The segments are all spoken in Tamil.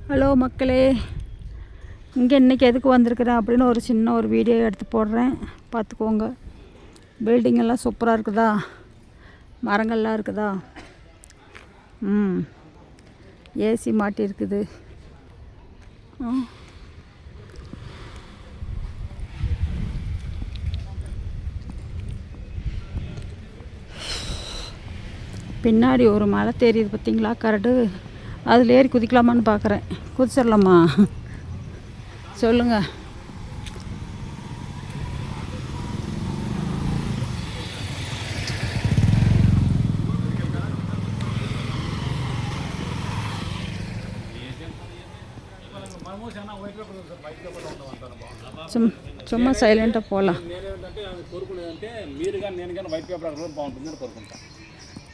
ஹலோ மக்களே, இங்கே இன்றைக்கி எதுக்கு வந்திருக்கிறேன் அப்படின்னு ஒரு சின்ன வீடியோ எடுத்து போடுறேன், பார்த்துக்கோங்க. பில்டிங் எல்லாம் சூப்பராக இருக்குதா, மரங்கள்லாம் இருக்குதா, ஏசி மாட்டியிருக்குது. பின்னாடி ஒரு மலை தெரியுது பார்த்திங்களா, கரடு. அதில் ஏறி குதிக்கலாமான்னு பார்க்குறேன். குதிச்சிடலாமா சொல்லுங்கள்? சும்மா సైలెంట్గా పోలా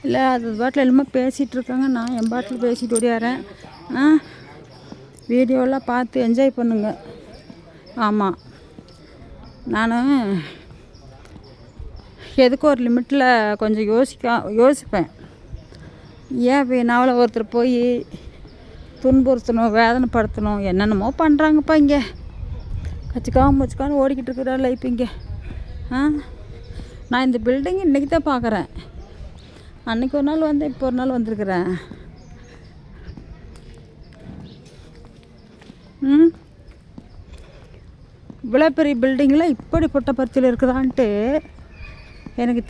இல்லை, அது பாட்டில் எல்லாமே பேசிகிட்டு இருக்காங்க. நான் என் பாட்டில் பேசிட்டு ஓடியாரேன். வீடியோலாம் பார்த்து என்ஜாய் பண்ணுங்க. ஆமாம், நான் எதுக்கு ஒரு லிமிட்டில் கொஞ்சம் யோசிப்பேன். ஏன் வீணாவில் ஒருத்தர் போய் துன்புறுத்தணும், வேதனைப்படுத்தணும், என்னென்னமோ பண்ணுறாங்கப்பா. இங்கே கச்சிக்காமல் ஓடிக்கிட்டு இருக்கிற லைஃப் இங்கே. நான் இந்த பில்டிங் இன்றைக்கி தான் பார்க்குறேன். அன்றைக்கி ஒரு நாள் வந்து இப்போ ஒரு நாள் வந்திருக்கிறேன். இவ்வளோ பெரிய பில்டிங்கில் இப்படி புட்டபர்த்தியில் இருக்குதான்ட்டு எனக்கு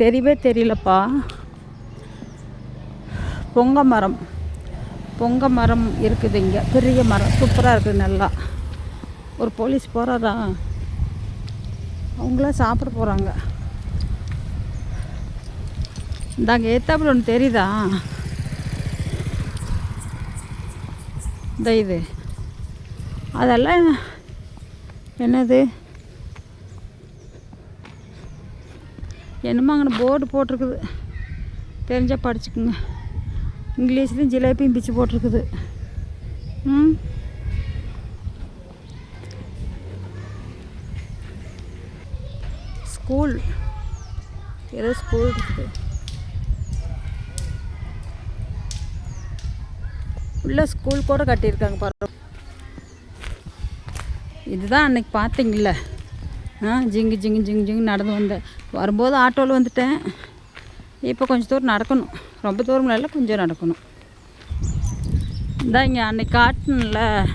தெரியலப்பா. பொங்க மரம் இருக்குது இங்கே, பெரிய மரம் சூப்பராக இருக்குது. நல்லா ஒரு போலீஸ் போகிறாரா, அவங்களாம் சாப்பிட போகிறாங்க. இந்தாங்க ஏத்தாப்புல ஒன்று தெரியுதா, இந்த இது அதெல்லாம் என்னது, என்னமோ அங்கே போர்டு போட்டிருக்குது, தெரிஞ்சால் படிச்சுக்குங்க. இங்கிலீஷ்லேயும் ஜிலேபியும் பிச்சு போட்டிருக்குது. ஸ்கூல், ஏதோ ஸ்கூல் இருக்குது. உள்ள ஸ்கூல் கூட கட்டியிருக்காங்க பாரு. இதுதான் அன்றைக்கி பார்த்தீங்கல்ல, ஜிங்கு நடந்து வந்தேன். வரும்போது ஆட்டோவில் வந்துட்டேன். இப்போ கொஞ்சம் தூரம் நடக்கணும், ரொம்ப தூரம் இல்லை, கொஞ்சம் நடக்கணும். இதான் இங்கே அன்றைக்கி காட்டினில்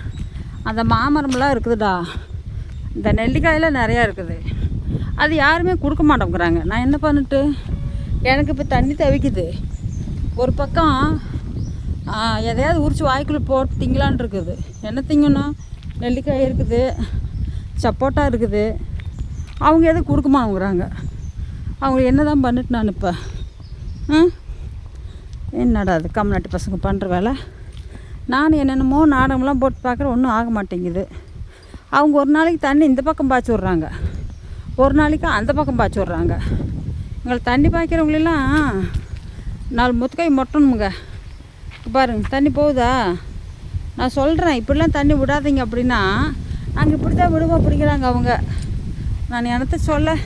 அந்த மாமரம்லாம் இருக்குதுடா. இந்த நெல்லிக்காயெல்லாம் நிறையா இருக்குது. அது யாருமே கொடுக்க மாட்டேங்கிறாங்க. நான் என்ன பண்ணிட்டு, எனக்கு இப்போ தண்ணி தவிக்குது. ஒரு பக்கம் எதையாவது உரிச்சு வாய்க்குள்ளே போட்டிங்களான் இருக்குது. என்ன திங்கன்னா நெல்லிக்காய் இருக்குது, சப்போட்டா இருக்குது. அவங்க எதுவும் கொடுக்க மாட்டேங்கிறாங்க. அவங்க என்ன தான் பண்ணிட்டு நான் இப்போ என்னடா அது கம்நாட்டு பசங்க பண்ணுற வேலை. நான் என்னென்னமோ நாடகம்லாம் போட்டு பார்க்குறேன், ஒன்றும் ஆக மாட்டேங்குது. அவங்க ஒரு நாளைக்கு தண்ணி இந்த பக்கம் பாய்ச்சி விட்றாங்க, ஒரு நாளைக்கு அந்த பக்கம் பாய்ச்சி விட்றாங்க. எங்களை தண்ணி பாய்க்கிறவங்களெல்லாம் 4 முத்துக்காய் மொட்டணுமுங்க. பாருங்க தண்ணி போகுதா. நான் சொல்கிறேன், இப்படிலாம் தண்ணி விடாதீங்க அப்படின்னா நாங்கள் இப்படி தான் விடுவோம் அப்படிங்கிறாங்க அவங்க. நான் என்னத்த சொல்ல.